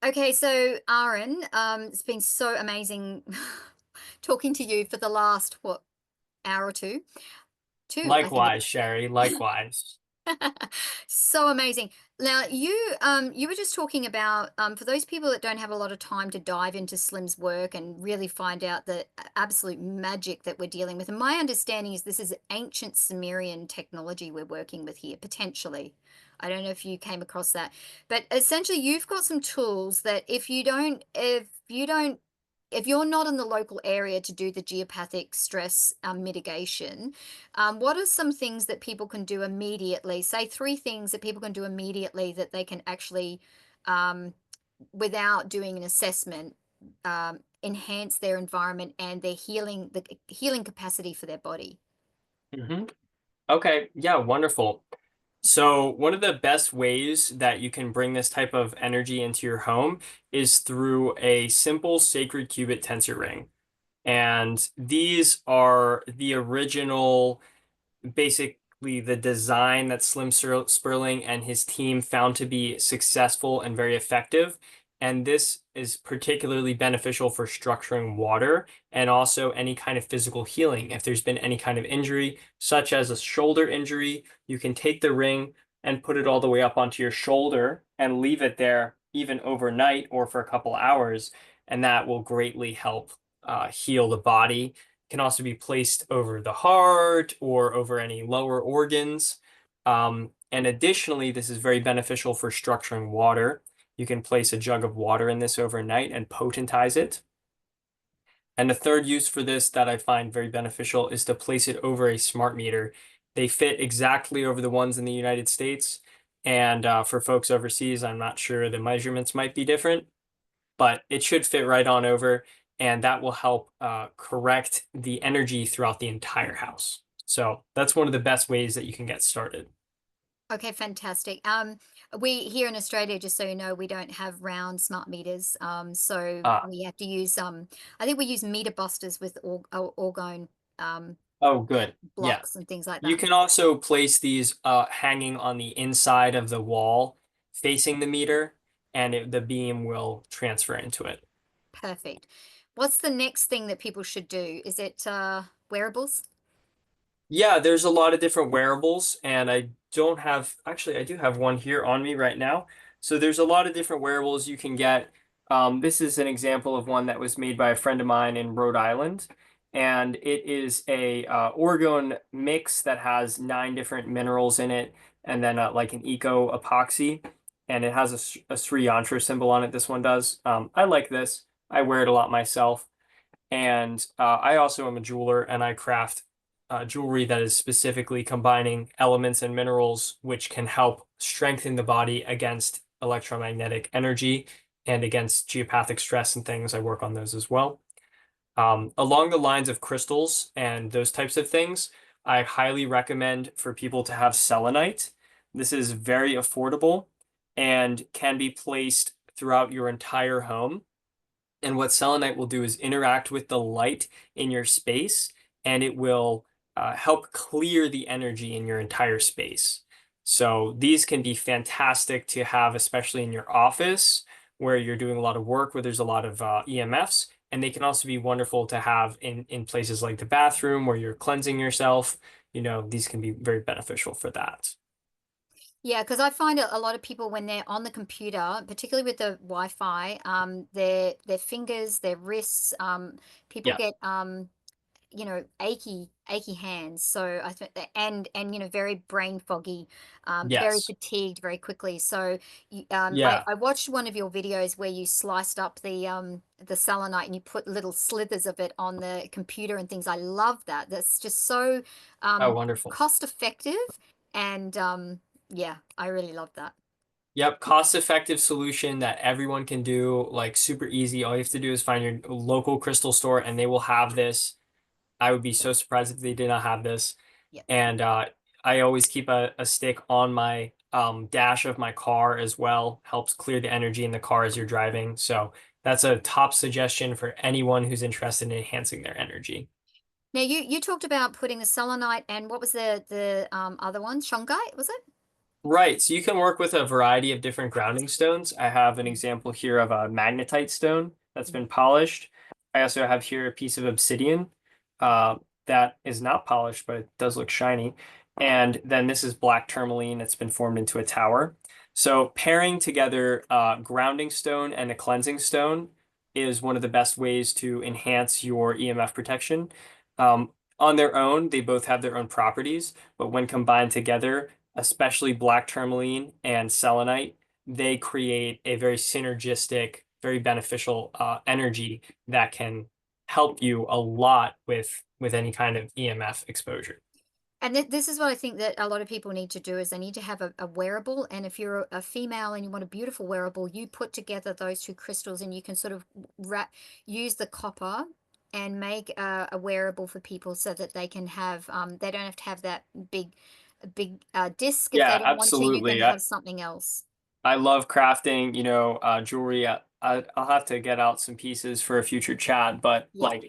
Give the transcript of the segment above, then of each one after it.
Okay, so Aran, it's been so amazing talking to you for the last, what, hour or two? Two, I think it Likewise, Sherry, likewise. is. So amazing. Now, you were just talking about for those people that don't have a lot of time to dive into Slim's work and really find out the absolute magic that we're dealing with. And my understanding is this is ancient Sumerian technology we're working with here, potentially. I don't know if you came across that, but essentially you've got some tools that if you're not in the local area to do the geopathic stress mitigation, what are some things that people can do immediately? Say three things that people can do immediately that they can actually, um, without doing an assessment, enhance their environment and their the healing capacity for their body. hmm Okay, yeah, wonderful. So one of the best ways that you can bring this type of energy into your home is through a simple sacred qubit tensor ring. And these are the original, basically the design that Sperling and his team found to be successful and very effective. And this is particularly beneficial for structuring water and also any kind of physical healing. If there's been any kind of injury, such as a shoulder injury, you can take the ring and put it all the way up onto your shoulder and leave it there even overnight or for a couple hours. And that will greatly help heal the body. Can also be placed over the heart or over any lower organs. And additionally, this is very beneficial for structuring water. You can place a jug of water in this overnight and potentize it. And the third use for this that I find very beneficial is to place it over a smart meter. They fit exactly over the ones in the United States. And for folks overseas, I'm not sure the measurements might be different, but it should fit right on over, and that will help correct the energy throughout the entire house. So that's one of the best ways that you can get started. Okay, fantastic. We here in Australia, just so you know, we don't have round smart meters. So Uh, we have to use I think we use meter busters with orgone oh, good. Yeah. blocks and things like You that. can also place these hanging on the inside of the wall facing the meter, and the beam will transfer into it. Perfect. What's the next thing that people should do? Is it wearables? Yeah, there's a lot of different wearables, and I don't have, actually, I do have one here on me right now. So there's a lot of different wearables you can get. This is an example of one that was made by a friend of mine in Rhode Island, and it is a orgone mix that has 9 different minerals in it, and then like an eco epoxy, and it has a Sri Yantra symbol on it. This one does. I like this. I wear it a lot myself. And I also am a jeweler and I craft jewelry that is specifically combining elements and minerals which can help strengthen the body against electromagnetic energy and against geopathic stress and things. I work on those as well. Along the lines of crystals and those types of things, I highly recommend for people to have selenite. This is very affordable and can be placed throughout your entire home. And what selenite will do is interact with the light in your space, and it will help clear the energy in your entire space. So these can be fantastic to have, especially in your office where you're doing a lot of work, where there's a lot of EMFs. And they can also be wonderful to have in places like the bathroom where you're cleansing yourself. You know, these can be very beneficial for that. Yeah, because I find a lot of people when they're on the computer, particularly with the Wi-Fi, their fingers, their wrists, people Yeah. get achy hands. So I think that, and very brain foggy, very Yes. fatigued very quickly. So Yeah. I watched one of your videos where you sliced up the selenite and you put little slithers of it on the computer and things. I love that. That's just so Oh, um, wonderful. cost effective, and yeah, I really love that. Yep, cost-effective solution that everyone can do, like super easy. All you have to do is find your local crystal store and they will have this. I would be so surprised if they did not have this. Yeah. And I always keep a stick on my dash of my car as well. Helps clear the energy in the car as you're driving. So that's a top suggestion for anyone who's interested in enhancing their energy. Now you talked about putting the selenite and what was the other one? Shungite, was it? Right. So you can work with a variety of different grounding stones. I have an example here of a magnetite stone that's been polished. I also have here a piece of obsidian uh, that is not polished, but it does look shiny. And then this is black tourmaline that's been formed into a tower. So pairing together a grounding stone and a cleansing stone is one of the best ways to enhance your EMF protection. On their own, they both have their own properties, but when combined together, especially black tourmaline and selenite, they create a very synergistic, very beneficial energy that can help you a lot with any kind of EMF exposure. And this is what I think that a lot of people need to do is they need to have a wearable. And if you're a female and you want a beautiful wearable, you put together those two crystals and you can sort of use the copper and make a wearable for people so that they can have, they don't have to have that big disc if they Yeah, don't want to. You can absolutely. have something else. I love crafting, jewelry. I'll have to get out some pieces for a future chat, but Yeah, like,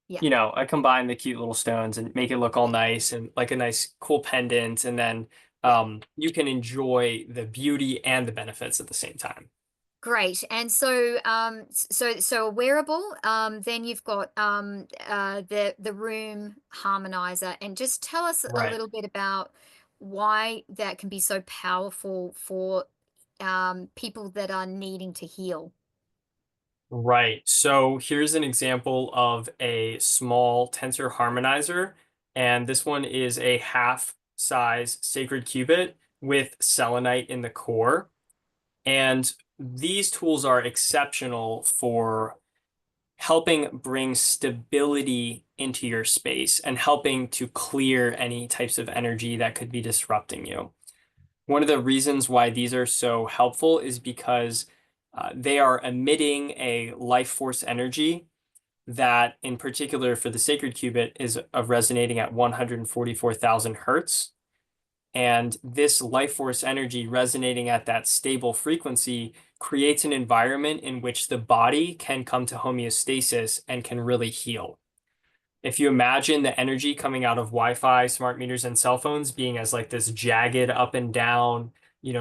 yeah, I combine the cute little stones and make it look all yeah, nice and like a nice cool pendant, and then yeah. you can enjoy the beauty and the benefits at the same time. Great. And so so a wearable, then you've got the room harmonizer, and just tell us a Right. little bit about why that can be so powerful for people that are needing to heal. Right. So here's an example of a small tensor harmonizer, and this one is a half size sacred cubit with selenite in the core. And these tools are exceptional for helping bring stability into your space and helping to clear any types of energy that could be disrupting you. One of the reasons why these are so helpful is because they are emitting a life force energy that, in particular for the sacred cubit, is resonating at 144,000 hertz. And this life force energy resonating at that stable frequency creates an environment in which the body can come to homeostasis and can really heal. If you imagine the energy coming out of Wi-Fi, smart meters, and cell phones being as like this jagged up and down,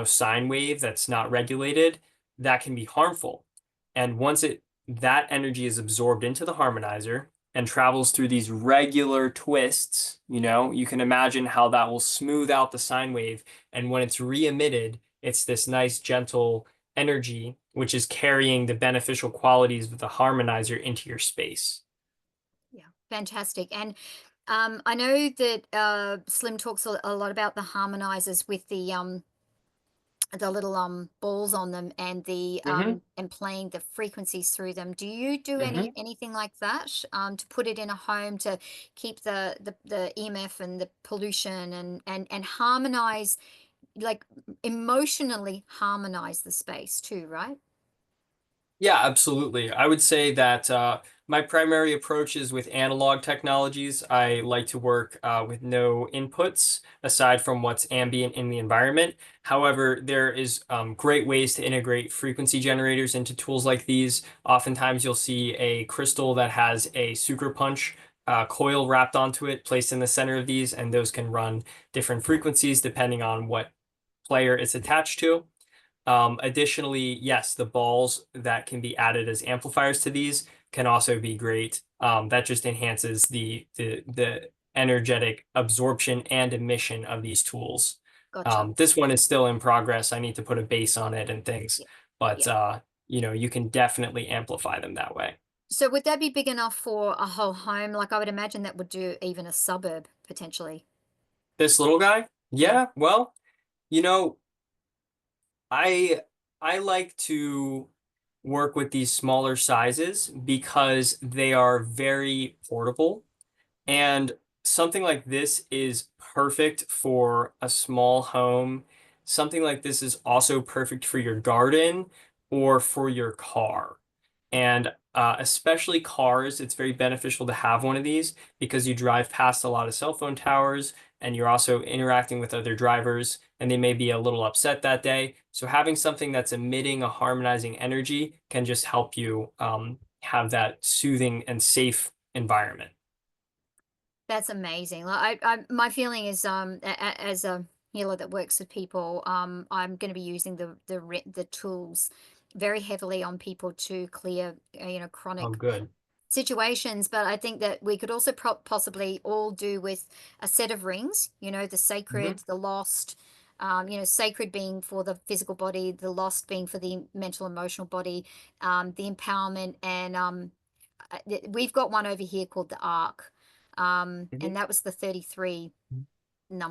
sine wave that's not regulated, that can be harmful. And once that energy is absorbed into the harmonizer and travels through these regular twists, you can imagine how that will smooth out the sine wave. And when it's re-emitted, it's this nice, gentle energy, which is carrying the beneficial qualities of the harmonizer into your space. Yeah, fantastic. And I know that Slim talks a lot about the harmonizers with the little balls on them and the Hmm. and playing the frequencies through them. Do you do Hmm. anything like that to put it in a home to keep the EMF and the pollution and harmonize, like, emotionally harmonize the space too, right? Yeah, absolutely. I would say that my primary approach is with analog technologies. I like to work with no inputs aside from what's ambient in the environment. However, there is great ways to integrate frequency generators into tools like these. Oftentimes, you'll see a crystal that has a sucker punch coil wrapped onto it, placed in the center of these, and those can run different frequencies depending on what player it's attached to. Additionally, yes, the balls that can be added as amplifiers to these can also be great. That just enhances the energetic absorption and emission of these tools. Gotcha. This one is still in progress. I need to put a base on it and things, Yeah, but yeah. you can definitely amplify them that way. So would that be big enough for a whole home? Like, I would imagine that would do even a suburb potentially. This little guy, Yeah. yeah, well, you know, I I like to work with these smaller sizes because they are very portable. And something like this is perfect for a small home. Something like this is also perfect for your garden or for your car. And especially cars, it's very beneficial to have one of these because you drive past a lot of cell phone towers and you're also interacting with other drivers and they may be a little upset that day. So having something that's emitting a harmonizing energy can just help you have that soothing and safe environment. That's amazing. Like, I my feeling is as a healer that works with people. I'm going to be using the tools very heavily on people to clear, Oh, chronic good. situations. But I think that we could also possibly all do with a set of rings, the Hmm. sacred, the lost, sacred being for the physical body, the lost being for the mental, emotional body, the empowerment. And we've got one over here called the Arc. And that was the 33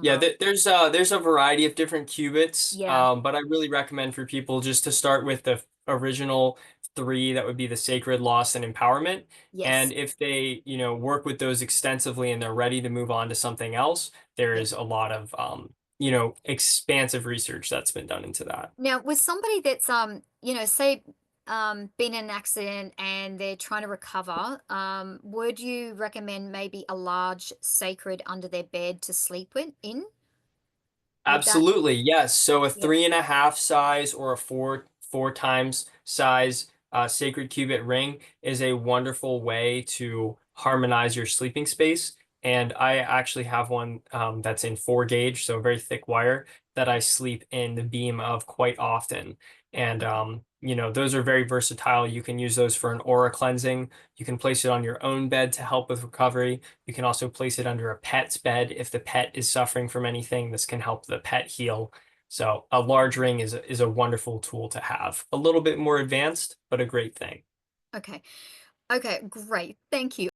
Yeah, number. there's a variety of different qubits, Yeah. but I really recommend for people just to start with the original three. That would be the sacred, loss, and empowerment. And Yes. if they, work with those extensively and they're ready to move on to something else, there Yeah. is a lot of, expansive research that's been done into that. Now, with somebody that's say been in an accident and they're trying to recover, would you recommend maybe a large sacred under their bed to sleep in? Would that Absolutely, yes. So a Yeah. 3.5 size or a four times size sacred qubit ring is a wonderful way to harmonize your sleeping space. And I actually have one that's in 4 gauge, so a very thick wire that I sleep in the beam of quite often. And Okay. those are very versatile. You can use those for an aura cleansing. You can place it on your own bed to help with recovery. You can also place it under a pet's bed if the pet is suffering from anything. This can help the pet heal. So a large ring is a wonderful tool to have. A little bit more advanced, but a great thing. Okay. Okay, great. Thank you.